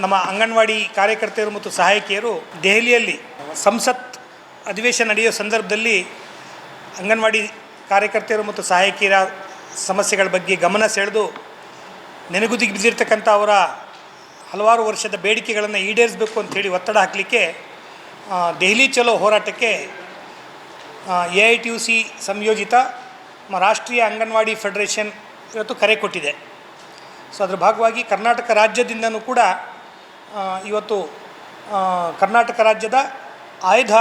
ನಮ್ಮ ಅಂಗನವಾಡಿ ಕಾರ್ಯಕರ್ತೆಯರು ಮತ್ತು ಸಹಾಯಕಿಯರು ದೆಹಲಿಯಲ್ಲಿ ಸಂಸತ್ ಅಧಿವೇಶನ ನಡೆಯುವ ಸಂದರ್ಭದಲ್ಲಿ ಅಂಗನವಾಡಿ ಕಾರ್ಯಕರ್ತೆಯರು ಮತ್ತು ಸಹಾಯಕಿಯರ ಸಮಸ್ಯೆಗಳ ಬಗ್ಗೆ ಗಮನ ಸೆಳೆದು ನೆನೆಗುದಿಗೆ ಬಿದ್ದಿರ್ತಕ್ಕಂಥ ಅವರ ಹಲವಾರು ವರ್ಷದ ಬೇಡಿಕೆಗಳನ್ನು ಈಡೇರಿಸಬೇಕು ಅಂಥೇಳಿ ಒತ್ತಡ ಹಾಕಲಿಕ್ಕೆ ದೆಹಲಿ ಚಲೋ ಹೋರಾಟಕ್ಕೆ AITUC ಸಂಯೋಜಿತ ರಾಷ್ಟ್ರೀಯ ಅಂಗನವಾಡಿ ಫೆಡರೇಷನ್ ಇವತ್ತು ಕರೆ ಕೊಟ್ಟಿದೆ. ಸೊ ಅದರ ಭಾಗವಾಗಿ ಕರ್ನಾಟಕ ರಾಜ್ಯದಿಂದನೂ ಕೂಡ ಇವತ್ತು ಕರ್ನಾಟಕ ರಾಜ್ಯದ ಆಯ್ದ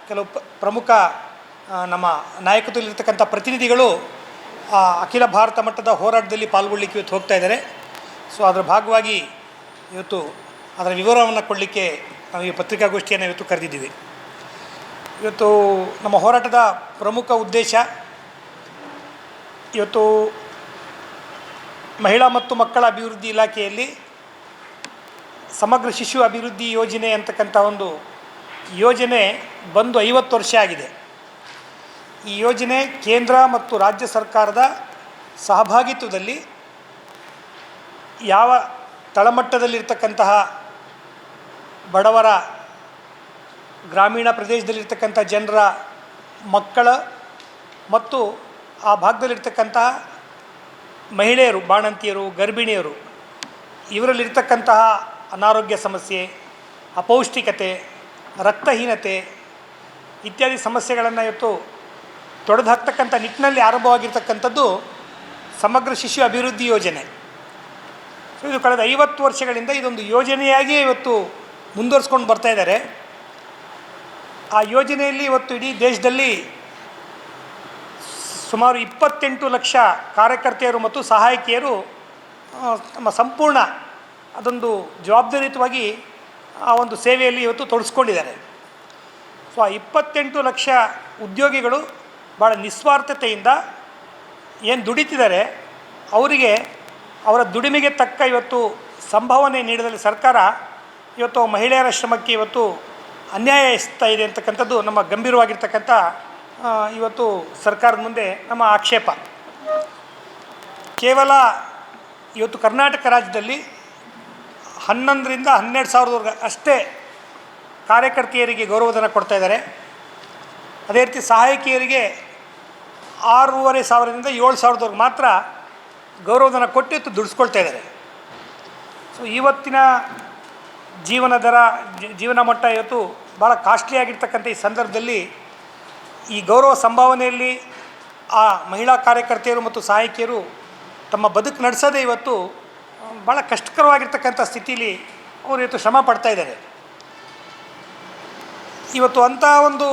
ಕೆಲವು ಪ್ರಮುಖ ನಮ್ಮ ನಾಯಕತ್ವದಲ್ಲಿರ್ತಕ್ಕಂಥ ಪ್ರತಿನಿಧಿಗಳು ಅಖಿಲ ಭಾರತ ಮಟ್ಟದ ಹೋರಾಟದಲ್ಲಿ ಪಾಲ್ಗೊಳ್ಳಿಕ್ಕೆ ಇವತ್ತು ಹೋಗ್ತಾ ಇದ್ದಾರೆ. ಸೊ ಅದರ ಭಾಗವಾಗಿ ಇವತ್ತು ಅದರ ವಿವರವನ್ನು ಕೊಡಲಿಕ್ಕೆ ನಾವು ಈ ಪತ್ರಿಕಾಗೋಷ್ಠಿಯನ್ನು ಇವತ್ತು ಕರೆದಿದ್ದೀವಿ. ಇವತ್ತು ನಮ್ಮ ಹೋರಾಟದ ಪ್ರಮುಖ ಉದ್ದೇಶ ಇವತ್ತು ಮಹಿಳಾ ಮತ್ತು ಮಕ್ಕಳ ಅಭಿವೃದ್ಧಿ ಇಲಾಖೆಯಲ್ಲಿ ಸಮಗ್ರ ಶಿಶು ಅಭಿವೃದ್ಧಿ ಯೋಜನೆ ಅಂತಕ್ಕಂಥ ಒಂದು ಯೋಜನೆ ಬಂದು 50 ವರ್ಷ ಆಗಿದೆ. ಈ ಯೋಜನೆ ಕೇಂದ್ರ ಮತ್ತು ರಾಜ್ಯ ಸರ್ಕಾರದ ಸಹಭಾಗಿತ್ವದಲ್ಲಿ ಯಾವ ತಳಮಟ್ಟದಲ್ಲಿರ್ತಕ್ಕಂತಹ ಬಡವರ ಗ್ರಾಮೀಣ ಪ್ರದೇಶದಲ್ಲಿರ್ತಕ್ಕಂಥ ಜನರ ಮಕ್ಕಳ ಮತ್ತು ಆ ಭಾಗದಲ್ಲಿರ್ತಕ್ಕಂತಹ ಮಹಿಳೆಯರು, ಬಾಣಂತಿಯರು, ಗರ್ಭಿಣಿಯರು ಇವರಲ್ಲಿರ್ತಕ್ಕಂತಹ ಅನಾರೋಗ್ಯ ಸಮಸ್ಯೆ, ಅಪೌಷ್ಟಿಕತೆ, ರಕ್ತಹೀನತೆ ಇತ್ಯಾದಿ ಸಮಸ್ಯೆಗಳನ್ನು ಇವತ್ತು ತೊಡೆದು ಹಾಕ್ತಕ್ಕಂಥ ನಿಟ್ಟಿನಲ್ಲಿ ಆರಂಭವಾಗಿರ್ತಕ್ಕಂಥದ್ದು ಸಮಗ್ರ ಶಿಶು ಅಭಿವೃದ್ಧಿ ಯೋಜನೆ. ಸೊ ಇದು ಕಳೆದ 50 ವರ್ಷಗಳಿಂದ ಇದೊಂದು ಯೋಜನೆಯಾಗಿಯೇ ಇವತ್ತು ಮುಂದುವರಿಸ್ಕೊಂಡು ಬರ್ತಾ ಇದ್ದಾರೆ. ಆ ಯೋಜನೆಯಲ್ಲಿ ಇವತ್ತು ಇಡೀ ದೇಶದಲ್ಲಿ ಸುಮಾರು 28 ಲಕ್ಷ ಕಾರ್ಯಕರ್ತೆಯರು ಮತ್ತು ಸಹಾಯಕಿಯರು ನಮ್ಮ ಸಂಪೂರ್ಣ ಅದೊಂದು ಜವಾಬ್ದಾರಿಯುತವಾಗಿ ಆ ಒಂದು ಸೇವೆಯಲ್ಲಿ ಇವತ್ತು ತೊಡಗಿಸ್ಕೊಂಡಿದ್ದಾರೆ. ಸೊ ಆ 28 ಲಕ್ಷ ಉದ್ಯೋಗಿಗಳು ಭಾಳ ನಿಸ್ವಾರ್ಥತೆಯಿಂದ ಏನು ದುಡಿತಿದ್ದಾರೆ ಅವರಿಗೆ ಅವರ ದುಡಿಮೆಗೆ ತಕ್ಕ ಇವತ್ತು ಸಂಭಾವನೆ ನೀಡಿದಲ್ಲಿ ಸರ್ಕಾರ ಇವತ್ತು ಮಹಿಳೆಯರ ಶ್ರಮಕ್ಕೆ ಇವತ್ತು ಅನ್ಯಾಯ ಎಸ್ತಾ ಇದೆ ಅಂತಕ್ಕಂಥದ್ದು ನಮ್ಮ ಗಂಭೀರವಾಗಿರ್ತಕ್ಕಂಥ ಇವತ್ತು ಸರ್ಕಾರದ ಮುಂದೆ ನಮ್ಮ ಆಕ್ಷೇಪ. ಕೇವಲ ಇವತ್ತು ಕರ್ನಾಟಕ ರಾಜ್ಯದಲ್ಲಿ 11ರಿಂದ 12 ಸಾವಿರದವರೆಗೆ ಅಷ್ಟೇ ಕಾರ್ಯಕರ್ತೆಯರಿಗೆ ಗೌರವಧನ ಕೊಡ್ತಾ ಇದ್ದಾರೆ. ಅದೇ ರೀತಿ ಸಹಾಯಕಿಯರಿಗೆ 6,500ರಿಂದ 7,000ದವರೆಗೆ ಮಾತ್ರ ಗೌರವಧನ ಕೊಟ್ಟು ಇವತ್ತು ದುಡಿಸ್ಕೊಳ್ತಾ ಇದ್ದಾರೆ. ಸೊ ಇವತ್ತಿನ ಜೀವನ ದರ, ಜೀವನ ಮಟ್ಟ ಇವತ್ತು ಭಾಳ ಕಾಸ್ಟ್ಲಿ ಆಗಿರ್ತಕ್ಕಂಥ ಈ ಸಂದರ್ಭದಲ್ಲಿ ಈ ಗೌರವ ಸಂಭಾವನೆಯಲ್ಲಿ ಆ ಮಹಿಳಾ ಕಾರ್ಯಕರ್ತೆಯರು ಮತ್ತು ಸಹಾಯಕಿಯರು ತಮ್ಮ ಬದುಕು ನಡೆಸೋದೇ ಇವತ್ತು ಭಾಳ ಕಷ್ಟಕರವಾಗಿರ್ತಕ್ಕಂಥ ಸ್ಥಿತಿಯಲ್ಲಿ ಅವರು ಇವತ್ತು ಶ್ರಮ ಪಡ್ತಾ ಇದ್ದಾರೆ. ಇವತ್ತು ಅಂಥ ಒಂದು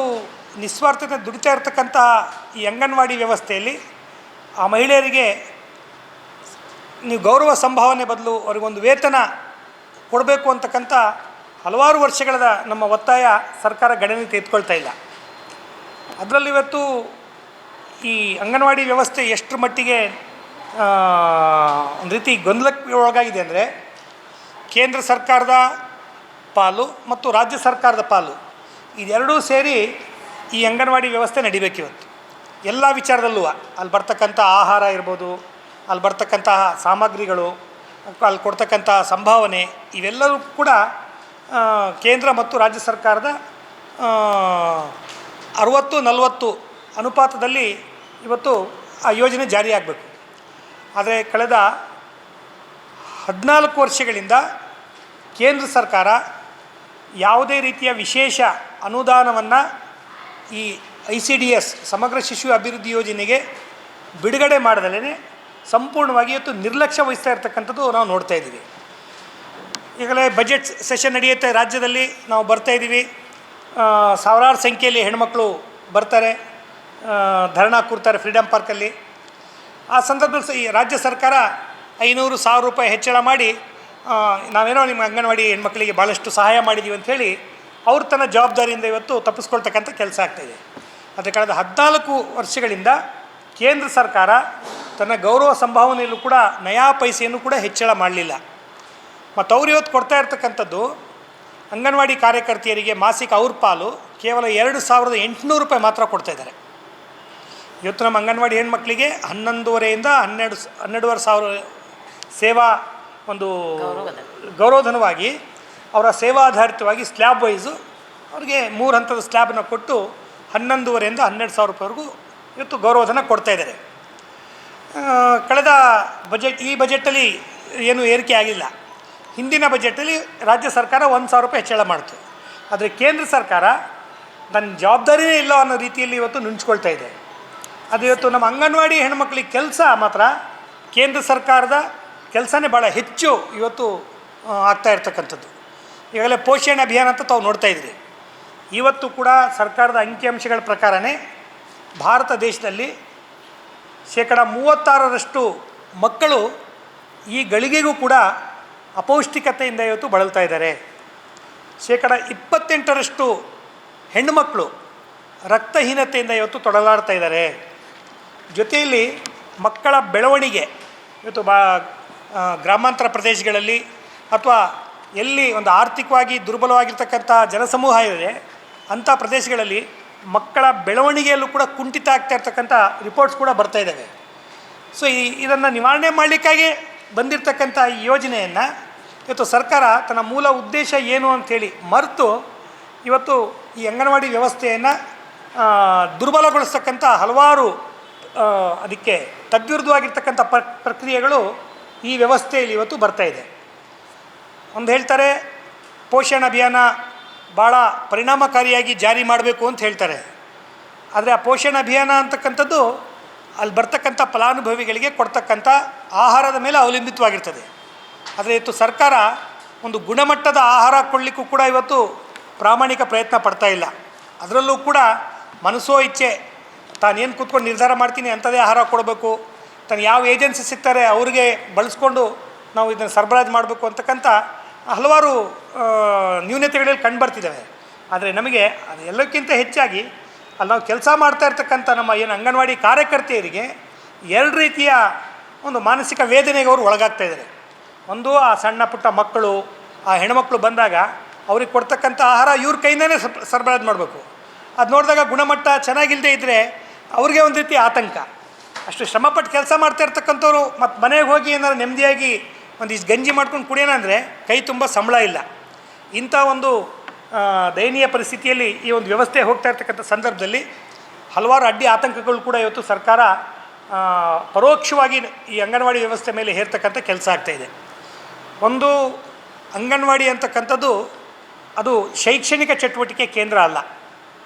ನಿಸ್ವಾರ್ಥತೆ ದುಡಿತಾ ಇರ್ತಕ್ಕಂಥ ಈ ಅಂಗನವಾಡಿ ವ್ಯವಸ್ಥೆಯಲ್ಲಿ ಆ ಮಹಿಳೆಯರಿಗೆ ನೀವು ಗೌರವ ಸಂಭಾವನೆ ಬದಲು ಅವರಿಗೊಂದು ವೇತನ ಕೊಡಬೇಕು ಅಂತಕ್ಕಂಥ ಹಲವಾರು ವರ್ಷಗಳ ನಮ್ಮ ಒತ್ತಾಯ ಸರ್ಕಾರ ಗಣನೆ ತೆಗೆದುಕೊಳ್ತಾ ಇಲ್ಲ. ಅದರಲ್ಲಿ ಇವತ್ತು ಈ ಅಂಗನವಾಡಿ ವ್ಯವಸ್ಥೆ ಎಷ್ಟರ ಮಟ್ಟಿಗೆ ಒಂದು ರೀತಿ ಗೊಂದಲಕ್ಕೆ ಒಳಗಾಗಿದೆ ಅಂದರೆ ಕೇಂದ್ರ ಸರ್ಕಾರದ ಪಾಲು ಮತ್ತು ರಾಜ್ಯ ಸರ್ಕಾರದ ಪಾಲು ಇದೆರಡೂ ಸೇರಿ ಈ ಅಂಗನವಾಡಿ ವ್ಯವಸ್ಥೆ ನಡಿಬೇಕಿವತ್ತು. ಎಲ್ಲ ವಿಚಾರದಲ್ಲೂ ಅಲ್ಲಿ ಬರ್ತಕ್ಕಂಥ ಆಹಾರ ಇರ್ಬೋದು, ಅಲ್ಲಿ ಬರ್ತಕ್ಕಂತಹ ಸಾಮಗ್ರಿಗಳು, ಅಲ್ಲಿ ಕೊಡ್ತಕ್ಕಂಥ ಸಂಭಾವನೆ ಇವೆಲ್ಲವೂ ಕೂಡ ಕೇಂದ್ರ ಮತ್ತು ರಾಜ್ಯ ಸರ್ಕಾರದ 60-40 ಅನುಪಾತದಲ್ಲಿ ಇವತ್ತು ಆ ಯೋಜನೆ ಜಾರಿಯಾಗಬೇಕು. ಆದರೆ ಕಳೆದ 14 ವರ್ಷಗಳಿಂದ ಕೇಂದ್ರ ಸರ್ಕಾರ ಯಾವುದೇ ರೀತಿಯ ವಿಶೇಷ ಅನುದಾನವನ್ನು ಈ ICDS ಸಮಗ್ರ ಶಿಶು ಅಭಿವೃದ್ಧಿ ಯೋಜನೆಗೆ ಬಿಡುಗಡೆ ಮಾಡದಲ್ಲೇ ಸಂಪೂರ್ಣವಾಗಿ ಇವತ್ತು ನಿರ್ಲಕ್ಷ್ಯ ವಹಿಸ್ತಾ ಇರ್ತಕ್ಕಂಥದ್ದು ನಾವು ನೋಡ್ತಾ ಇದ್ದೀವಿ. ಈಗಲೇ ಬಜೆಟ್ ಸೆಷನ್ ನಡೆಯುತ್ತೆ ರಾಜ್ಯದಲ್ಲಿ, ನಾವು ಬರ್ತಾಯಿದ್ದೀವಿ. ಸಾವಿರಾರು ಸಂಖ್ಯೆಯಲ್ಲಿ ಹೆಣ್ಮಕ್ಳು ಬರ್ತಾರೆ, ಧರಣ ಕೂರ್ತಾರೆ ಫ್ರೀಡಮ್ ಪಾರ್ಕಲ್ಲಿ. ಆ ಸಂದರ್ಭದಲ್ಲಿ ಈ ರಾಜ್ಯ ಸರ್ಕಾರ 500-1000 ರೂಪಾಯಿ ಹೆಚ್ಚಳ ಮಾಡಿ ನಾವೇನೋ ನಿಮ್ಮ ಅಂಗನವಾಡಿ ಹೆಣ್ಮಕ್ಳಿಗೆ ಭಾಳಷ್ಟು ಸಹಾಯ ಮಾಡಿದ್ದೀವಿ ಅಂಥೇಳಿ ಅವ್ರು ತನ್ನ ಜವಾಬ್ದಾರಿಯಿಂದ ಇವತ್ತು ತಪ್ಪಿಸ್ಕೊಳ್ತಕ್ಕಂಥ ಕೆಲಸ ಆಗ್ತಾಯಿದೆ. ಆದರೆ ಕಳೆದ 14 ವರ್ಷಗಳಿಂದ ಕೇಂದ್ರ ಸರ್ಕಾರ ತನ್ನ ಗೌರವ ಸಂಭಾವನೆಯಲ್ಲೂ ಕೂಡ ನಯಾ ಪೈಸೆಯನ್ನು ಕೂಡ ಹೆಚ್ಚಳ ಮಾಡಲಿಲ್ಲ. ಮತ್ತು ಅವ್ರು ಇವತ್ತು ಕೊಡ್ತಾ ಇರ್ತಕ್ಕಂಥದ್ದು ಅಂಗನವಾಡಿ ಕಾರ್ಯಕರ್ತೆಯರಿಗೆ ಮಾಸಿಕ ಅವ್ರ ಪಾಲು ಕೇವಲ 2,800 ರೂಪಾಯಿ ಮಾತ್ರ ಕೊಡ್ತಾಯಿದ್ದಾರೆ. ಇವತ್ತು ನಮ್ಮ ಅಂಗನವಾಡಿ ಹೆಣ್ಮಕ್ಳಿಗೆ 11,500ರಿಂದ 12,500 ಸೇವಾ ಒಂದು ಗೌರವಧನವಾಗಿ ಅವರ ಸೇವಾಧಾರಿತವಾಗಿ ಸ್ಲ್ಯಾಬ್ ವೈಸು ಅವ್ರಿಗೆ 3 ಹಂತದ ಸ್ಲ್ಯಾಬನ್ನು ಕೊಟ್ಟು 11,500ರಿಂದ 12,000 ರೂಪಾಯಿವರೆಗೂ ಇವತ್ತು ಗೌರವಧನ ಕೊಡ್ತಾಯಿದ್ದಾರೆ. ಕಳೆದ ಈ ಬಜೆಟಲ್ಲಿ ಏನೂ ಏರಿಕೆ ಆಗಿಲ್ಲ. ಹಿಂದಿನ ಬಜೆಟಲ್ಲಿ ರಾಜ್ಯ ಸರ್ಕಾರ 1,000 ರೂಪಾಯಿ ಹೆಚ್ಚಳ ಮಾಡಿತು. ಆದರೆ ಕೇಂದ್ರ ಸರ್ಕಾರ ನನ್ನ ಜವಾಬ್ದಾರಿಯೇ ಇಲ್ಲ ಅನ್ನೋ ರೀತಿಯಲ್ಲಿ ಇವತ್ತು ನುಂಚ್ಕೊಳ್ತಾ ಇದೆ. ಅದು ಇವತ್ತು ನಮ್ಮ ಅಂಗನವಾಡಿ ಹೆಣ್ಮಕ್ಳಿಗೆ ಕೆಲಸ ಮಾತ್ರ ಕೇಂದ್ರ ಸರ್ಕಾರದ ಕೆಲಸನೇ ಭಾಳ ಹೆಚ್ಚು ಇವತ್ತು ಆಗ್ತಾ ಇರ್ತಕ್ಕಂಥದ್ದು. ಈಗಾಗಲೇ ಪೋಷಣೆ ಅಭಿಯಾನ ಅಂತ ತಾವು ನೋಡ್ತಾ ಇದ್ದೀರಿ. ಇವತ್ತು ಕೂಡ ಸರ್ಕಾರದ ಅಂಕಿಅಂಶಗಳ ಪ್ರಕಾರನೇ ಭಾರತ ದೇಶದಲ್ಲಿ 36% ಮಕ್ಕಳು ಈ ಗಳಿಗೆಗೂ ಕೂಡ ಅಪೌಷ್ಟಿಕತೆಯಿಂದ ಇವತ್ತು ಬಳಲ್ತಾ ಇದ್ದಾರೆ. 28% ಹೆಣ್ಣುಮಕ್ಕಳು ರಕ್ತಹೀನತೆಯಿಂದ ಇವತ್ತು ತೊಡಲಾಡ್ತಾ ಇದ್ದಾರೆ. ಜೊತೆಯಲ್ಲಿ ಮಕ್ಕಳ ಬೆಳವಣಿಗೆ ಇವತ್ತು ಗ್ರಾಮಾಂತರ ಪ್ರದೇಶಗಳಲ್ಲಿ ಅಥವಾ ಎಲ್ಲಿ ಒಂದು ಆರ್ಥಿಕವಾಗಿ ದುರ್ಬಲವಾಗಿರ್ತಕ್ಕಂಥ ಜನಸಮೂಹ ಇದೆ ಅಂಥ ಪ್ರದೇಶಗಳಲ್ಲಿ ಮಕ್ಕಳ ಬೆಳವಣಿಗೆಯಲ್ಲೂ ಕೂಡ ಕುಂಠಿತ ಆಗ್ತಾ ಇರ್ತಕ್ಕಂಥ ರಿಪೋರ್ಟ್ಸ್ ಕೂಡ ಬರ್ತಾ ಇದ್ದಾವೆ. ಸೊ ಇದನ್ನು ನಿವಾರಣೆ ಮಾಡಲಿಕ್ಕಾಗಿ ಬಂದಿರತಕ್ಕಂಥ ಈ ಯೋಜನೆಯನ್ನು ಇವತ್ತು ಸರ್ಕಾರ ತನ್ನ ಮೂಲ ಉದ್ದೇಶ ಏನು ಅಂಥೇಳಿ ಮರೆತು ಇವತ್ತು ಈ ಅಂಗನವಾಡಿ ವ್ಯವಸ್ಥೆಯನ್ನು ದುರ್ಬಲಗೊಳಿಸ್ತಕ್ಕಂಥ ಹಲವಾರು ಅದಕ್ಕೆ ತದ್ವಿರುದ್ಧವಾಗಿರ್ತಕ್ಕಂಥ ಪ್ರಕ್ರಿಯೆಗಳು ಈ ವ್ಯವಸ್ಥೆಯಲ್ಲಿ ಇವತ್ತು ಬರ್ತಾಯಿದೆ. ಒಂದು ಹೇಳ್ತಾರೆ ಪೋಷಣ್ ಅಭಿಯಾನ ಭಾಳ ಪರಿಣಾಮಕಾರಿಯಾಗಿ ಜಾರಿ ಮಾಡಬೇಕು ಅಂತ ಹೇಳ್ತಾರೆ. ಆದರೆ ಆ ಪೋಷಣ್ ಅಭಿಯಾನ ಅಂತಕ್ಕಂಥದ್ದು ಅಲ್ಲಿ ಬರ್ತಕ್ಕಂಥ ಫಲಾನುಭವಿಗಳಿಗೆ ಕೊಡ್ತಕ್ಕಂಥ ಆಹಾರದ ಮೇಲೆ ಅವಲಂಬಿತವಾಗಿರ್ತದೆ. ಆದರೆ ಇವತ್ತು ಸರ್ಕಾರ ಒಂದು ಗುಣಮಟ್ಟದ ಆಹಾರ ಕೊಡಲಿಕ್ಕೂ ಕೂಡ ಇವತ್ತು ಪ್ರಾಮಾಣಿಕ ಪ್ರಯತ್ನ ಪಡ್ತಾ ಇಲ್ಲ. ಅದರಲ್ಲೂ ಕೂಡ ಮನಸ್ಸೋ ಇಚ್ಛೆ ತಾನೇನು ಕೂತ್ಕೊಂಡು ನಿರ್ಧಾರ ಮಾಡ್ತೀನಿ ಅಂಥದ್ದೇ ಆಹಾರ ಕೊಡಬೇಕು, ತಾನು ಯಾವ ಏಜೆನ್ಸಿ ಸಿಗ್ತಾರೆ ಅವ್ರಿಗೆ ಬಳಸ್ಕೊಂಡು ನಾವು ಇದನ್ನು ಸರಬರಾಜು ಮಾಡಬೇಕು ಅಂತಕ್ಕಂಥ ಹಲವಾರು ನ್ಯೂನತೆಗಳಲ್ಲಿ ಕಂಡುಬರ್ತಿದ್ದಾವೆ. ಆದರೆ ನಮಗೆ ಅದು ಎಲ್ಲಕ್ಕಿಂತ ಹೆಚ್ಚಾಗಿ ಅಲ್ಲಿ ನಾವು ಕೆಲಸ ಮಾಡ್ತಾ ಇರ್ತಕ್ಕಂಥ ನಮ್ಮ ಏನು ಅಂಗನವಾಡಿ ಕಾರ್ಯಕರ್ತೆಯರಿಗೆ 2 ರೀತಿಯ ಒಂದು ಮಾನಸಿಕ ವೇದನೆಗೆ ಅವರು ಒಳಗಾಗ್ತಾ ಇದ್ದಾರೆ. ಒಂದು ಆ ಸಣ್ಣ ಪುಟ್ಟ ಮಕ್ಕಳು, ಆ ಹೆಣ್ಮಕ್ಳು ಬಂದಾಗ ಅವ್ರಿಗೆ ಕೊಡ್ತಕ್ಕಂಥ ಆಹಾರ ಇವ್ರ ಕೈಯಿಂದನೇ ಸರಬರಾಜು ಮಾಡಬೇಕು. ಅದು ನೋಡಿದಾಗ ಗುಣಮಟ್ಟ ಚೆನ್ನಾಗಿಲ್ಲದೆ ಇದ್ದರೆ ಅವ್ರಿಗೆ ಒಂದು ರೀತಿ ಆತಂಕ. ಅಷ್ಟು ಶ್ರಮಪಟ್ಟು ಕೆಲಸ ಮಾಡ್ತಾ ಇರ್ತಕ್ಕಂಥವ್ರು ಮತ್ತು ಮನೆಗೆ ಹೋಗಿ ಏನಾದ್ರು ನೆಮ್ಮದಿಯಾಗಿ ಒಂದಿಷ್ಟು ಗಂಜಿ ಮಾಡ್ಕೊಂಡು ಕುಡಿಯೋಣ ಅಂದರೆ ಕೈ ತುಂಬ ಸಂಬಳ ಇಲ್ಲ. ಇಂಥ ಒಂದು ದಯನೀಯ ಪರಿಸ್ಥಿತಿಯಲ್ಲಿ ಈ ಒಂದು ವ್ಯವಸ್ಥೆ ಹೋಗ್ತಾ ಇರ್ತಕ್ಕಂಥ ಸಂದರ್ಭದಲ್ಲಿ ಹಲವಾರು ಅಡ್ಡಿ ಆತಂಕಗಳು ಕೂಡ ಇವತ್ತು ಸರ್ಕಾರ ಪರೋಕ್ಷವಾಗಿ ಈ ಅಂಗನವಾಡಿ ವ್ಯವಸ್ಥೆ ಮೇಲೆ ಹೇರ್ತಕ್ಕಂಥ ಕೆಲಸ ಆಗ್ತಾಯಿದೆ. ಒಂದು ಅಂಗನವಾಡಿ ಅಂತಕ್ಕಂಥದ್ದು ಅದು ಶೈಕ್ಷಣಿಕ ಚಟುವಟಿಕೆ ಕೇಂದ್ರ ಅಲ್ಲ.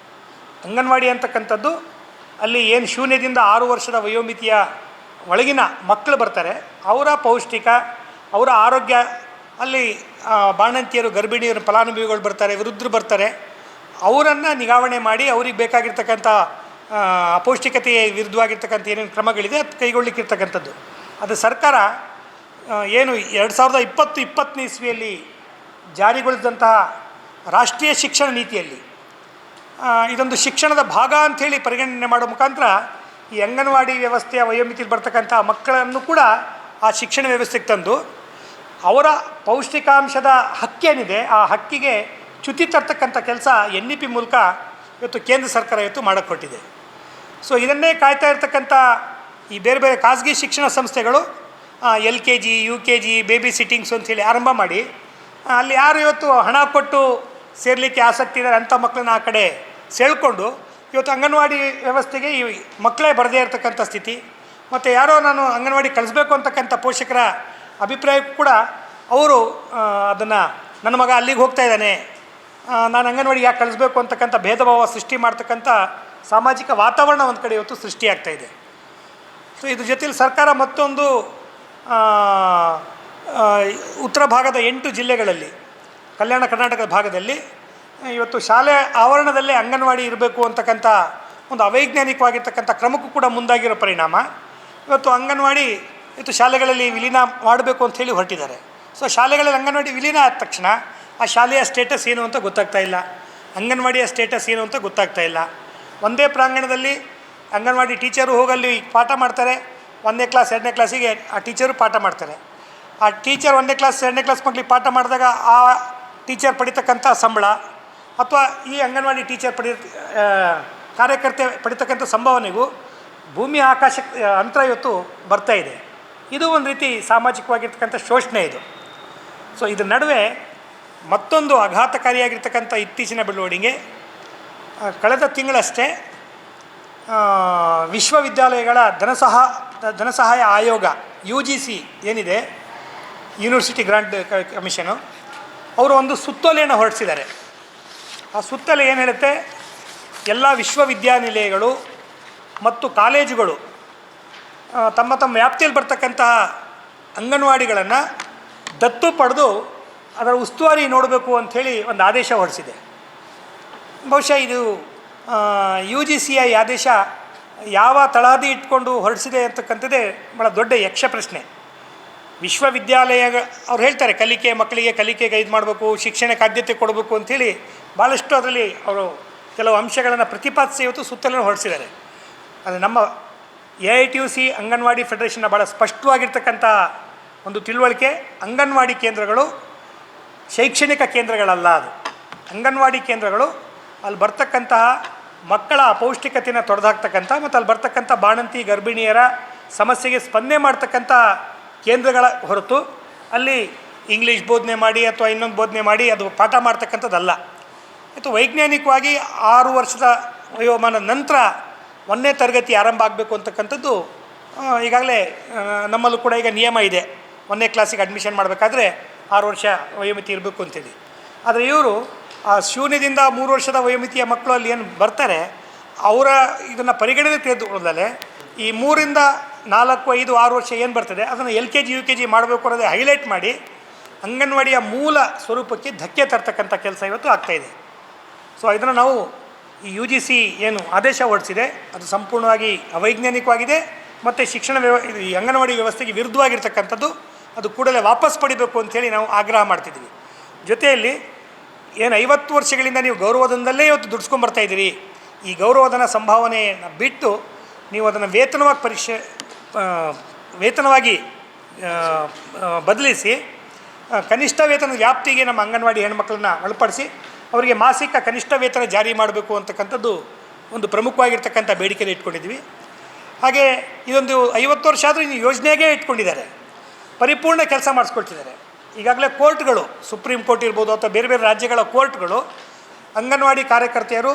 ಅಂಗನವಾಡಿ ಅಂತಕ್ಕಂಥದ್ದು ಅಲ್ಲಿ ಏನು ಶೂನ್ಯದಿಂದ 6 ವರ್ಷದ ವಯೋಮಿತಿಯ ಒಳಗಿನ ಮಕ್ಕಳು ಬರ್ತಾರೆ, ಅವರ ಪೌಷ್ಟಿಕ, ಅವರ ಆರೋಗ್ಯ, ಅಲ್ಲಿ ಬಾಣಂತಿಯರು, ಗರ್ಭಿಣಿಯರು, ಫಲಾನುಭವಿಗಳು ಬರ್ತಾರೆ, ವೃದ್ಧರು ಬರ್ತಾರೆ, ಅವರನ್ನು ನಿಗಾವಣೆ ಮಾಡಿ ಅವ್ರಿಗೆ ಬೇಕಾಗಿರ್ತಕ್ಕಂಥ ಅಪೌಷ್ಟಿಕತೆಯ ವಿರುದ್ಧವಾಗಿರ್ತಕ್ಕಂಥ ಏನೇನು ಕ್ರಮಗಳಿದೆ ಅದು ಕೈಗೊಳ್ಳಿಕ್ಕಿರ್ತಕ್ಕಂಥದ್ದು. ಅದು ಸರ್ಕಾರ ಏನು 2020-21 ಇಸ್ವಿಯಲ್ಲಿ ಜಾರಿಗೊಳಿಸಿದಂತಹ ರಾಷ್ಟ್ರೀಯ ಶಿಕ್ಷಣ ನೀತಿಯಲ್ಲಿ ಇದೊಂದು ಶಿಕ್ಷಣದ ಭಾಗ ಅಂಥೇಳಿ ಪರಿಗಣನೆ ಮಾಡೋ ಮುಖಾಂತರ ಈ ಅಂಗನವಾಡಿ ವ್ಯವಸ್ಥೆಯ ವಯೋಮಿತಿಯಲ್ಲಿ ಬರ್ತಕ್ಕಂಥ ಮಕ್ಕಳನ್ನು ಕೂಡ ಆ ಶಿಕ್ಷಣ ವ್ಯವಸ್ಥೆಗೆ ತಂದು ಅವರ ಪೌಷ್ಟಿಕಾಂಶದ ಹಕ್ಕೇನಿದೆ ಆ ಹಕ್ಕಿಗೆ ಚ್ಯುತಿ ತರ್ತಕ್ಕಂಥ ಕೆಲಸ NEP ಮೂಲಕ ಇವತ್ತು ಕೇಂದ್ರ ಸರ್ಕಾರ ಇವತ್ತು ಮಾಡಿಕೊಟ್ಟಿದೆ. ಸೊ ಇದನ್ನೇ ಕಾಯ್ತಾ ಇರ್ತಕ್ಕಂಥ ಈ ಬೇರೆ ಬೇರೆ ಖಾಸಗಿ ಶಿಕ್ಷಣ ಸಂಸ್ಥೆಗಳು LKG, UKG, ಬೇಬಿ ಸಿಟ್ಟಿಂಗ್ಸ್ ಅಂಥೇಳಿ ಆರಂಭ ಮಾಡಿ ಅಲ್ಲಿ ಯಾರು ಇವತ್ತು ಹಣ ಕೊಟ್ಟು ಸೇರಲಿಕ್ಕೆ ಆಸಕ್ತಿ ಇದ್ದಾರೆ ಅಂಥ ಮಕ್ಕಳನ್ನ ಆ ಕಡೆ ಸೆಳ್ಕೊಂಡು ಇವತ್ತು ಅಂಗನವಾಡಿ ವ್ಯವಸ್ಥೆಗೆ ಈ ಮಕ್ಕಳೇ ಬರದೇ ಇರತಕ್ಕಂಥ ಸ್ಥಿತಿ. ಮತ್ತು ಯಾರೋ ನಾನು ಅಂಗನವಾಡಿ ಕಳಿಸ್ಬೇಕು ಅಂತಕ್ಕಂಥ ಪೋಷಕರ ಅಭಿಪ್ರಾಯಕ್ಕೂ ಕೂಡ ಅವರು ಅದನ್ನು ನನ್ನ ಮಗ ಅಲ್ಲಿಗೆ ಹೋಗ್ತಾ ಇದ್ದಾನೆ, ನಾನು ಅಂಗನವಾಡಿಗೆ ಯಾಕೆ ಕಳಿಸ್ಬೇಕು ಅಂತಕ್ಕಂಥ ಭೇದ ಭಾವ ಸೃಷ್ಟಿ ಮಾಡ್ತಕ್ಕಂಥ ಸಾಮಾಜಿಕ ವಾತಾವರಣ ಒಂದು ಕಡೆ ಇವತ್ತು ಸೃಷ್ಟಿಯಾಗ್ತಾಯಿದೆ. ಸೊ ಇದ್ರ ಜೊತೆಲಿ ಸರ್ಕಾರ ಮತ್ತೊಂದು ಉತ್ತರ ಭಾಗದ 8 ಜಿಲ್ಲೆಗಳಲ್ಲಿ, ಕಲ್ಯಾಣ ಕರ್ನಾಟಕದ ಭಾಗದಲ್ಲಿ ಇವತ್ತು ಶಾಲೆ ಆವರಣದಲ್ಲೇ ಅಂಗನವಾಡಿ ಇರಬೇಕು ಅಂತಕ್ಕಂಥ ಒಂದು ಅವೈಜ್ಞಾನಿಕವಾಗಿರ್ತಕ್ಕಂಥ ಕ್ರಮಕ್ಕೂ ಕೂಡ ಮುಂದಾಗಿರೋ ಪರಿಣಾಮ ಇವತ್ತು ಅಂಗನವಾಡಿ ಇವತ್ತು ಶಾಲೆಗಳಲ್ಲಿ ವಿಲೀನ ಮಾಡಬೇಕು ಅಂಥೇಳಿ ಹೊರಟಿದ್ದಾರೆ. ಸೊ ಶಾಲೆಗಳಲ್ಲಿ ಅಂಗನವಾಡಿ ವಿಲೀನ ಆದ ತಕ್ಷಣ ಆ ಶಾಲೆಯ ಸ್ಟೇಟಸ್ ಏನು ಅಂತ ಗೊತ್ತಾಗ್ತಾ ಇಲ್ಲ, ಅಂಗನವಾಡಿಯ ಸ್ಟೇಟಸ್ ಏನು ಅಂತ ಗೊತ್ತಾಗ್ತಾ ಇಲ್ಲ. ಒಂದೇ ಪ್ರಾಂಗಣದಲ್ಲಿ ಅಂಗನವಾಡಿ ಟೀಚರು ಹೋಗಲ್ಲಿ ಪಾಠ ಮಾಡ್ತಾರೆ, 1ನೇ ಕ್ಲಾಸ್ 2ನೇ ಕ್ಲಾಸಿಗೆ ಆ ಟೀಚರು ಪಾಠ ಮಾಡ್ತಾರೆ. ಆ ಟೀಚರ್ 1ನೇ ಕ್ಲಾಸ್ 2ನೇ ಕ್ಲಾಸ್ ಮಕ್ಕಳಿಗೆ ಪಾಠ ಮಾಡಿದಾಗ ಆ ಟೀಚರ್ ಪಡಿತಕ್ಕಂಥ ಸಂಬಳ ಅಥವಾ ಈ ಅಂಗನವಾಡಿ ಟೀಚರ್ ಕಾರ್ಯಕರ್ತೆ ಪಡಿತಕ್ಕಂಥ ಸಂಭಾವನೆಗೂ ಭೂಮಿ ಆಕಾಶ ಅಂತರ ಇವತ್ತು ಬರ್ತಾಯಿದೆ. ಇದು ಒಂದು ರೀತಿ ಸಾಮಾಜಿಕವಾಗಿರ್ತಕ್ಕಂಥ ಶೋಷಣೆ ಇದು. ಸೊ ಇದ್ರ ನಡುವೆ ಮತ್ತೊಂದು ಆಘಾತಕಾರಿಯಾಗಿರ್ತಕ್ಕಂಥ ಇತ್ತೀಚಿನ ಬೆಳವಣಿಗೆ, ಕಳೆದ ತಿಂಗಳಷ್ಟೇ ವಿಶ್ವವಿದ್ಯಾಲಯಗಳ ಧನಸಹಾಯ ಆಯೋಗ UGC ಏನಿದೆ, ಯೂನಿವರ್ಸಿಟಿ ಗ್ರಾಂಟ್ ಕಮಿಷನು, ಅವರು ಒಂದು ಸುತ್ತೋಲೆಯನ್ನು ಹೊರಡಿಸಿದ್ದಾರೆ. ಆ ಸುತ್ತೋಲೆ ಏನು ಹೇಳುತ್ತೆ, ಎಲ್ಲ ವಿಶ್ವವಿದ್ಯಾನಿಲಯಗಳು ಮತ್ತು ಕಾಲೇಜುಗಳು ತಮ್ಮ ತಮ್ಮ ವ್ಯಾಪ್ತಿಯಲ್ಲಿ ಬರ್ತಕ್ಕಂತಹ ಅಂಗನವಾಡಿಗಳನ್ನು ದತ್ತು ಪಡೆದು ಅದರ ಉಸ್ತುವಾರಿ ನೋಡಬೇಕು ಅಂಥೇಳಿ ಒಂದು ಆದೇಶ ಹೊರಡಿಸಿದೆ. ಬಹುಶಃ ಇದು UGCಯ ಈ ಆದೇಶ ಯಾವ ತಳಹದಿ ಇಟ್ಕೊಂಡು ಹೊರಡಿಸಿದೆ ಅಂತಕ್ಕಂಥದ್ದೇ ಭಾಳ ದೊಡ್ಡ ಯಕ್ಷ ಪ್ರಶ್ನೆ. ವಿಶ್ವವಿದ್ಯಾಲಯ ಅವ್ರು ಹೇಳ್ತಾರೆ ಮಕ್ಕಳಿಗೆ ಕಲಿಕೆಗೆ ಇದು ಮಾಡಬೇಕು, ಶಿಕ್ಷಣಕ್ಕೆ ಆದ್ಯತೆ ಕೊಡಬೇಕು ಅಂಥೇಳಿ ಭಾಳಷ್ಟು ಅದರಲ್ಲಿ ಅವರು ಕೆಲವು ಅಂಶಗಳನ್ನು ಪ್ರತಿಪಾದಿಸಿ ಇವತ್ತು ಸುತ್ತಲೂ ಹೊರಡಿಸಿದ್ದಾರೆ. ಅದು ನಮ್ಮ AITUC ಅಂಗನವಾಡಿ ಫೆಡರೇಷನ್ನ ಭಾಳ ಸ್ಪಷ್ಟವಾಗಿರ್ತಕ್ಕಂಥ ಒಂದು ತಿಳುವಳಿಕೆ. ಅಂಗನವಾಡಿ ಕೇಂದ್ರಗಳು ಶೈಕ್ಷಣಿಕ ಕೇಂದ್ರಗಳಲ್ಲ, ಅದು ಅಂಗನವಾಡಿ ಕೇಂದ್ರಗಳು ಅಲ್ಲಿ ಬರ್ತಕ್ಕಂತಹ ಮಕ್ಕಳ ಅಪೌಷ್ಟಿಕತೆಯನ್ನು ತೊಡೆದಾಕ್ತಕ್ಕಂಥ ಮತ್ತು ಅಲ್ಲಿ ಬರ್ತಕ್ಕಂಥ ಬಾಣಂತಿ ಗರ್ಭಿಣಿಯರ ಸಮಸ್ಯೆಗೆ ಸ್ಪಂದನೆ ಮಾಡ್ತಕ್ಕಂಥ ಕೇಂದ್ರಗಳ ಹೊರತು ಅಲ್ಲಿ ಇಂಗ್ಲೀಷ್ ಬೋಧನೆ ಮಾಡಿ ಅಥವಾ ಇನ್ನೊಂದು ಬೋಧನೆ ಮಾಡಿ ಅದು ಪಾಠ ಮಾಡ್ತಕ್ಕಂಥದ್ದಲ್ಲ. ಮತ್ತು ವೈಜ್ಞಾನಿಕವಾಗಿ 6 ವರ್ಷದ ವಯೋಮಾನದ ನಂತರ 1ನೇ ತರಗತಿ ಆರಂಭ ಆಗಬೇಕು ಅಂತಕ್ಕಂಥದ್ದು ಈಗಾಗಲೇ ನಮ್ಮಲ್ಲೂ ಕೂಡ ಈಗ ನಿಯಮ ಇದೆ. 1ನೇ ಕ್ಲಾಸಿಗೆ ಅಡ್ಮಿಷನ್ ಮಾಡಬೇಕಾದ್ರೆ 6 ವರ್ಷ ವಯೋಮಿತಿ ಇರಬೇಕು ಅಂತೇಳಿ. ಆದರೆ ಇವರು ಆ 0ದಿಂದ 3 ವರ್ಷದ ವಯೋಮಿತಿಯ ಮಕ್ಕಳು ಅಲ್ಲಿ ಏನು ಬರ್ತಾರೆ, ಅವರ ಇದನ್ನು ಪರಿಗಣನೆ ತೆಗೆದುಕೊಳ್ಳದಲ್ಲೇ ಈ 3ರಿಂದ 4, 5, 6 ವರ್ಷ ಏನು ಬರ್ತದೆ ಅದನ್ನು LKG UKG ಮಾಡಬೇಕು ಅನ್ನೋದೇ ಹೈಲೈಟ್ ಮಾಡಿ ಅಂಗನವಾಡಿಯ ಮೂಲ ಸ್ವರೂಪಕ್ಕೆ ಧಕ್ಕೆ ತರ್ತಕ್ಕಂಥ ಕೆಲಸ ಇವತ್ತು ಆಗ್ತಾಯಿದೆ. ಸೊ ಇದನ್ನು ನಾವು ಈ UGC ಏನು ಆದೇಶ ಹೊರಡಿಸಿದೆ ಅದು ಸಂಪೂರ್ಣವಾಗಿ ಅವೈಜ್ಞಾನಿಕವಾಗಿದೆ ಮತ್ತು ಈ ಅಂಗನವಾಡಿ ವ್ಯವಸ್ಥೆಗೆ ವಿರುದ್ಧವಾಗಿರ್ತಕ್ಕಂಥದ್ದು. ಅದು ಕೂಡಲೇ ವಾಪಸ್ ಪಡಿಬೇಕು ಅಂಥೇಳಿ ನಾವು ಆಗ್ರಹ ಮಾಡ್ತಿದ್ದೀವಿ. ಜೊತೆಯಲ್ಲಿ ಏನು 50 ವರ್ಷಗಳಿಂದ ನೀವು ಗೌರವಧನದಲ್ಲೇ ಇವತ್ತು ದುಡಿಸ್ಕೊಂಬರ್ತಾಯಿದ್ದೀರಿ, ಈ ಗೌರವಧನ ಸಂಭಾವನೆಯನ್ನು ಬಿಟ್ಟು ನೀವು ಅದನ್ನು ವೇತನವಾಗಿ ಬದಲಿಸಿ ಕನಿಷ್ಠ ವೇತನದ ವ್ಯಾಪ್ತಿಗೆ ನಮ್ಮ ಅಂಗನವಾಡಿ ಹೆಣ್ಮಕ್ಳನ್ನ ಒಳಪಡಿಸಿ ಅವರಿಗೆ ಮಾಸಿಕ ಕನಿಷ್ಠ ವೇತನ ಜಾರಿ ಮಾಡಬೇಕು ಅಂತಕ್ಕಂಥದ್ದು ಒಂದು ಪ್ರಮುಖವಾಗಿರ್ತಕ್ಕಂಥ ಬೇಡಿಕೆಯನ್ನು ಇಟ್ಕೊಂಡಿದ್ವಿ. ಹಾಗೆ ಇದೊಂದು 50 ವರ್ಷ ಆದರೂ ಇನ್ನು ಯೋಜನೆಗೇ ಇಟ್ಕೊಂಡಿದ್ದಾರೆ, ಪರಿಪೂರ್ಣ ಕೆಲಸ ಮಾಡಿಸ್ಕೊಳ್ತಿದ್ದಾರೆ. ಈಗಾಗಲೇ ಕೋರ್ಟ್ಗಳು, ಸುಪ್ರೀಂ ಕೋರ್ಟ್ ಇರ್ಬೋದು ಅಥವಾ ಬೇರೆ ಬೇರೆ ರಾಜ್ಯಗಳ ಕೋರ್ಟ್ಗಳು ಅಂಗನವಾಡಿ ಕಾರ್ಯಕರ್ತೆಯರು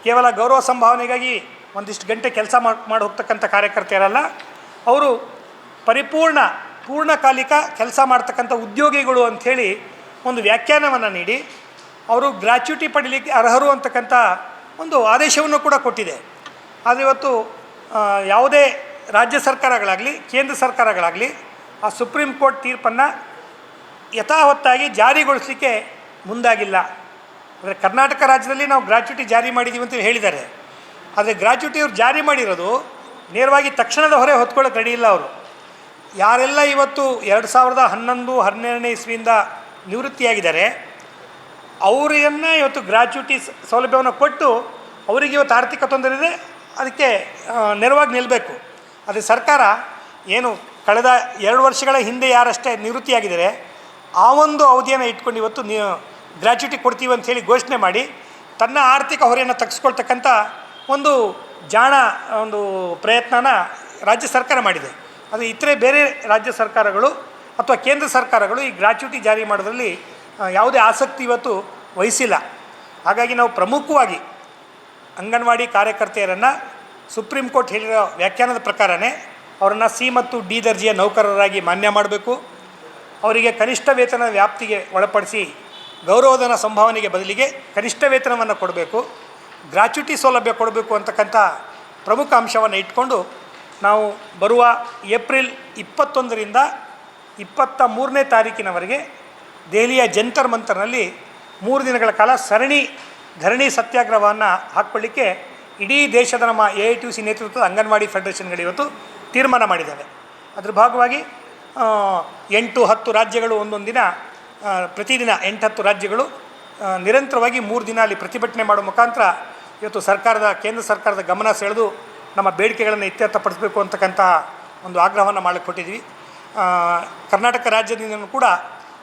ಕೇವಲ ಗೌರವ ಸಂಭಾವನೆಗಾಗಿ ಒಂದಿಷ್ಟು ಗಂಟೆ ಕೆಲಸ ಮಾಡಿ ಹೋಗ್ತಕ್ಕಂಥ ಕಾರ್ಯಕರ್ತೆಯರಲ್ಲ, ಅವರು ಪೂರ್ಣಕಾಲಿಕ ಕೆಲಸ ಮಾಡ್ತಕ್ಕಂಥ ಉದ್ಯೋಗಿಗಳು ಅಂಥೇಳಿ ಒಂದು ವ್ಯಾಖ್ಯಾನವನ್ನು ನೀಡಿ ಅವರು ಗ್ರ್ಯಾಚ್ಯುಟಿ ಪಡೀಲಿಕ್ಕೆ ಅರ್ಹರು ಅಂತಕ್ಕಂಥ ಒಂದು ಆದೇಶವನ್ನು ಕೂಡ ಕೊಟ್ಟಿದೆ. ಆದರೆ ಇವತ್ತು ಯಾವುದೇ ರಾಜ್ಯ ಸರ್ಕಾರಗಳಾಗಲಿ ಕೇಂದ್ರ ಸರ್ಕಾರಗಳಾಗಲಿ ಆ ಸುಪ್ರೀಂ ಕೋರ್ಟ್ ತೀರ್ಪನ್ನು ಯಥಾವತ್ತಾಗಿ ಜಾರಿಗೊಳಿಸಲಿಕ್ಕೆ ಮುಂದಾಗಿಲ್ಲ. ಅಂದರೆ ಕರ್ನಾಟಕ ರಾಜ್ಯದಲ್ಲಿ ನಾವು ಗ್ರ್ಯಾಚ್ಯುಟಿ ಜಾರಿ ಮಾಡಿದ್ದೀವಿ ಅಂತ ಹೇಳಿದ್ದಾರೆ. ಆದರೆ ಗ್ರ್ಯಾಚ್ಯುಟಿ ಅವ್ರು ಜಾರಿ ಮಾಡಿರೋದು ನೇರವಾಗಿ ತಕ್ಷಣದ ಹೊರೆ ಹೊತ್ಕೊಳ್ಳೋಕೆ ರೆಡಿ ಇಲ್ಲ. ಅವರು ಯಾರೆಲ್ಲ ಇವತ್ತು 2011, 12ನೇ ಇಸ್ವಿಯಿಂದ ನಿವೃತ್ತಿಯಾಗಿದ್ದಾರೆ ಅವರನ್ನು ಇವತ್ತು ಗ್ರ್ಯಾಚ್ಯುಟಿ ಸೌಲಭ್ಯವನ್ನು ಕೊಟ್ಟು ಅವರಿಗೆ ಇವತ್ತು ಆರ್ಥಿಕ ತೊಂದರೆ ಇದೆ, ಅದಕ್ಕೆ ನೆರವಾಗಿ ನಿಲ್ಲಬೇಕು. ಆದರೆ ಸರ್ಕಾರ ಏನು ಕಳೆದ 2 ವರ್ಷಗಳ ಹಿಂದೆ ಯಾರಷ್ಟೇ ನಿವೃತ್ತಿಯಾಗಿದ್ದಾರೆ ಆ ಒಂದು ಅವಧಿಯನ್ನು ಇಟ್ಕೊಂಡು ಇವತ್ತು ಗ್ರ್ಯಾಚ್ಯುಟಿ ಕೊಡ್ತೀವಿ ಅಂಥೇಳಿ ಘೋಷಣೆ ಮಾಡಿ ತನ್ನ ಆರ್ಥಿಕ ಹೊರೆಯನ್ನು ತಗ್ಸ್ಕೊಳ್ತಕ್ಕಂಥ ಒಂದು ಒಂದು ಪ್ರಯತ್ನನ ರಾಜ್ಯ ಸರ್ಕಾರ ಮಾಡಿದೆ. ಅದು ಇತರೆ ಬೇರೆ ರಾಜ್ಯ ಸರ್ಕಾರಗಳು ಅಥವಾ ಕೇಂದ್ರ ಸರ್ಕಾರಗಳು ಈ ಗ್ರ್ಯಾಚ್ಯುಟಿ ಜಾರಿ ಮಾಡೋದ್ರಲ್ಲಿ ಯಾವುದೇ ಆಸಕ್ತಿ ಇವತ್ತು ವಹಿಸಿಲ್ಲ. ಹಾಗಾಗಿ ನಾವು ಪ್ರಮುಖವಾಗಿ ಅಂಗನವಾಡಿ ಕಾರ್ಯಕರ್ತೆಯರನ್ನು ಸುಪ್ರೀಂ ಕೋರ್ಟ್ ಹೇಳಿರೋ ವ್ಯಾಖ್ಯಾನದ ಪ್ರಕಾರನೇ ಅವರನ್ನು C ಮತ್ತು D ದರ್ಜೆಯ ನೌಕರರಾಗಿ ಮಾನ್ಯ ಮಾಡಬೇಕು. ಅವರಿಗೆ ಕನಿಷ್ಠ ವೇತನ ವ್ಯಾಪ್ತಿಗೆ ಒಳಪಡಿಸಿ ಗೌರವಧನ ಸಂಭಾವನೆಗೆ ಬದಲಿಗೆ ಕನಿಷ್ಠ ವೇತನವನ್ನು ಕೊಡಬೇಕು, ಗ್ರ್ಯಾಚ್ಯುಟಿ ಸೌಲಭ್ಯ ಕೊಡಬೇಕು ಅಂತಕ್ಕಂಥ ಪ್ರಮುಖ ಅಂಶವನ್ನು ಇಟ್ಕೊಂಡು ನಾವು ಬರುವ ಏಪ್ರಿಲ್ 21ರಿಂದ 23ನೇ ತಾರೀಕಿನವರೆಗೆ ದೆಹಲಿಯ ಜಂತರ್ ಮಂತರ್ನಲ್ಲಿ 3 ದಿನಗಳ ಕಾಲ ಧರಣಿ ಸತ್ಯಾಗ್ರಹವನ್ನು ಹಾಕ್ಕೊಳ್ಳಿಕ್ಕೆ ಇಡೀ ದೇಶದ ನಮ್ಮ AITUC ನೇತೃತ್ವದ ಅಂಗನವಾಡಿ ಫೆಡರೇಷನ್ಗಳು ಇವತ್ತು ತೀರ್ಮಾನ ಮಾಡಿದ್ದಾವೆ. ಅದರ ಭಾಗವಾಗಿ 8-10 ರಾಜ್ಯಗಳು ಒಂದೊಂದು ದಿನ ಪ್ರತಿದಿನ 8-10 ರಾಜ್ಯಗಳು ನಿರಂತರವಾಗಿ 3 ದಿನ ಅಲ್ಲಿ ಪ್ರತಿಭಟನೆ ಮಾಡೋ ಮುಖಾಂತರ ಇವತ್ತು ಕೇಂದ್ರ ಸರ್ಕಾರದ ಗಮನ ಸೆಳೆದು ನಮ್ಮ ಬೇಡಿಕೆಗಳನ್ನು ಇತ್ಯರ್ಥಪಡಿಸಬೇಕು ಅಂತಕ್ಕಂಥ ಒಂದು ಆಗ್ರಹವನ್ನು ಮಾಡಲಿಕ್ಕೆ ಕೊಟ್ಟಿದ್ವಿ. ಕರ್ನಾಟಕ ರಾಜ್ಯದಿಂದಲೂ ಕೂಡ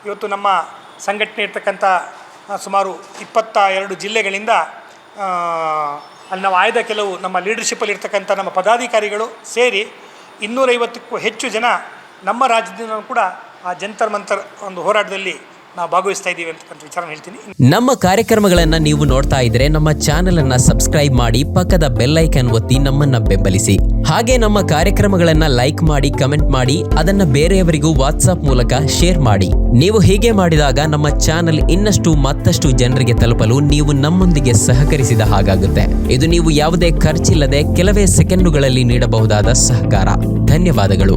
ಇವತ್ತು ನಮ್ಮ ಸಂಘಟನೆ ಇರ್ತಕ್ಕಂಥ ಸುಮಾರು 22 ಜಿಲ್ಲೆಗಳಿಂದ ಅಲ್ಲಿ ನಾವು ಆಯ್ದ ಕೆಲವು ನಮ್ಮ ಲೀಡರ್ಶಿಪ್ಪಲ್ಲಿ ಇರ್ತಕ್ಕಂಥ ನಮ್ಮ ಪದಾಧಿಕಾರಿಗಳು ಸೇರಿ 250ಕ್ಕೂ ಹೆಚ್ಚು ಜನ ನಮ್ಮ ರಾಜ್ಯದಿಂದ ಕೂಡ ಆ ಜಂತರ್ ಮಂತರ್ ಒಂದು ಹೋರಾಟದಲ್ಲಿ ನಾವು ಭಾಗವಹಿಸ್ತಾ ಇದ್ದೀವಿ ಅಂತಕ್ಕಂಥ ವಿಚಾರ ಹೇಳ್ತೀನಿ. ನಮ್ಮ ಕಾರ್ಯಕ್ರಮಗಳನ್ನು ನೀವು ನೋಡ್ತಾ ಇದ್ರೆ ನಮ್ಮ ಚಾನೆಲ್ ಅನ್ನ ಸಬ್ಸ್ಕ್ರೈಬ್ ಮಾಡಿ, ಪಕ್ಕದ ಬೆಲ್ ಐಕನ್ ಒತ್ತಿ ನಮ್ಮನ್ನ ಬೆಂಬಲಿಸಿ. ಹಾಗೆ ನಮ್ಮ ಕಾರ್ಯಕ್ರಮಗಳನ್ನ ಲೈಕ್ ಮಾಡಿ, ಕಮೆಂಟ್ ಮಾಡಿ, ಅದನ್ನ ಬೇರೆಯವರಿಗೂ ವಾಟ್ಸ್ಆಪ್ ಮೂಲಕ ಶೇರ್ ಮಾಡಿ. ನೀವು ಹೀಗೆ ಮಾಡಿದಾಗ ನಮ್ಮ ಚಾನೆಲ್ ಇನ್ನಷ್ಟು ಮತ್ತಷ್ಟು ಜನರಿಗೆ ತಲುಪಲು ನೀವು ನಮ್ಮೊಂದಿಗೆ ಸಹಕರಿಸಿದ ಹಾಗಾಗುತ್ತೆ. ಇದು ನೀವು ಯಾವುದೇ ಖರ್ಚಿಲ್ಲದೆ ಕೆಲವೇ ಸೆಕೆಂಡುಗಳಲ್ಲಿ ನೀಡಬಹುದಾದ ಸಹಕಾರ. ಧನ್ಯವಾದಗಳು.